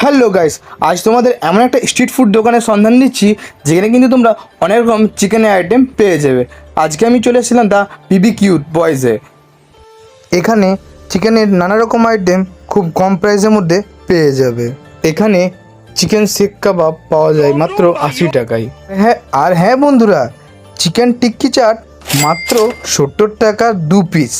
Hello guys, আজ তোমাদের এমন একটা স্ট্রিট ফুড দোকানের সন্ধান দিচ্ছি যেখানে কিন্তু তোমরা অনেক রকম চিকেনের আইটেম পেয়ে যাবে। আজকে আমি চলে এসেছিলাম দ্য BBQ বয়েজে। এখানে চিকেনের নানা রকম আইটেম খুব কম প্রাইসের মধ্যে পেয়ে যাবে। এখানে চিকেন শিক কাবাব পাওয়া যায় মাত্র 80 টাকায়। হ্যাঁ বন্ধুরা, চিকেন টিক্কি চাট মাত্র 70 টাকা 2 পিস।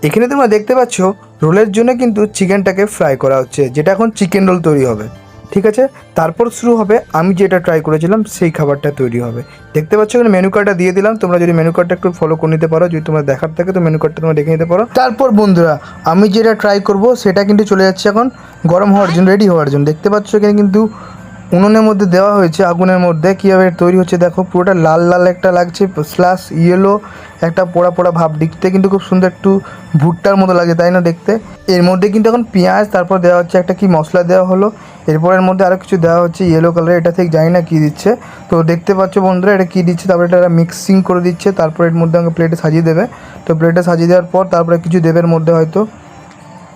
এখানে তোমরা দেখতে পাচ্ছ রোলের জন্য কিন্তু চিকেনটাকে ফ্রাই করা হচ্ছে, যেটা এখন চিকেন রোল তৈরি হবে। ঠিক আছে, তারপর শুরু হবে আমি যেটা ট্রাই করেছিলাম সেই খাবারটা তৈরি হবে। দেখতে পাচ্ছ এখানে মেনু কার্ডটা দিয়ে দিলাম, তোমরা যদি মেনু কার্ডটা একটু ফলো করে নিতে পারো, যদি তোমরা দেখার থাকে তো মেনু কার্ডটা তোমরা দেখে নিতে পারো। তারপর বন্ধুরা আমি যেটা ট্রাই করব সেটা কিন্তু চলে যাচ্ছে এখন গরম হওয়ার জন্য, রেডি হওয়ার জন্য। দেখতে পাচ্ছ এখানে কিন্তু উনুনের মধ্যে দেওয়া হয়েছে, আগুনের মধ্যে কীভাবে তৈরি হচ্ছে দেখো, পুরোটা লাল লাল একটা লাগছে স্ল্যাশ ইয়েলো একটা পোড়া পোড়া ভাব, দেখতে কিন্তু খুব সুন্দর একটু ভুট্টার মতো লাগে, তাই না দেখতে। এর মধ্যে কিন্তু এখন পেঁয়াজ, তারপর দেওয়া হচ্ছে একটা কি মশলা দেওয়া হলো, এরপর এর মধ্যে আরও কিছু দেওয়া হচ্ছে ইয়েলো কালার, এটা ঠিক জানি না কী দিচ্ছে। তো দেখতে পাচ্ছ বন্ধুরা এটা কী দিচ্ছে, তারপরে এটা মিক্সিং করে দিচ্ছে, তারপর এর মধ্যে আমাকে প্লেটে সাজিয়ে দেবে। তো প্লেটে সাজিয়ে দেওয়ার পর তারপরে কিছু দেবে এর মধ্যে হয়তো,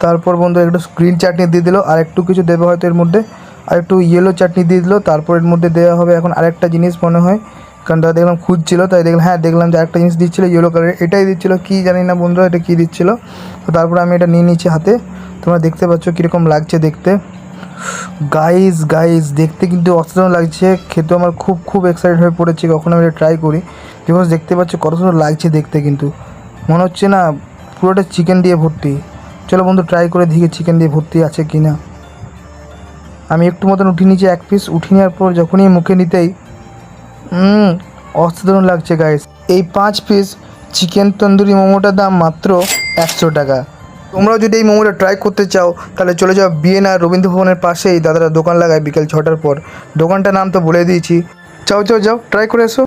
তারপর বন্ধু একটু গ্রিন চাটনি দিয়ে দিল, আর একটু কিছু দেবে হয়তো এর মধ্যে, আর একটু ইয়েলো চাটনি দিয়ে দিল। তারপর এর মধ্যে দেওয়া হবে এখন আরেকটা জিনিস মনে হয়, কারণ তারা দেখলাম খুঁজছিল, তাই দেখলাম হ্যাঁ দেখলাম যে আরেকটা জিনিস দিচ্ছিলো ইয়েলো কালারের, এটাই দিচ্ছিলো কী জানি না বন্ধুরা এটা কী দিচ্ছিলো। তো তারপরে আমি এটা নিয়ে নিচ্ছি হাতে, তোমরা দেখতে পাচ্ছ কীরকম লাগছে দেখতে। গাইজ দেখতে কিন্তু অসাধারণ লাগছে, খেতে আমার খুব খুব এক্সাইটেড হয়ে পড়েছি কখন আমি এটা ট্রাই করি। বিকজ দেখতে পাচ্ছ কত সুন্দর লাগছে দেখতে, কিন্তু মনে হচ্ছে না পুরোটা চিকেন দিয়ে ভর্তি। চলো বন্ধু ট্রাই করে দেখি চিকেন দিয়ে ভর্তি আছে কি না। আমি একটু মতন উঠিয়ে নিয়েছি, এক পিস উঠিয়ে নেওয়ার পর যখনই মুখে নিতেই অসাধারণ লাগছে গাইস। এই 5 পিস চিকেন তন্দুরি মোমোটার দাম মাত্র 100 টাকা। তোমরাও যদি এই মোমোটা ট্রাই করতে চাও তাহলে চলে যাও বিএনআর রবীন্দ্র ভবনের পাশেই দাদারা দোকান লাগায় বিকেল 6টার পর। দোকানটার নাম তো বলে দিয়েছি, যাও ট্রাই করে এসো।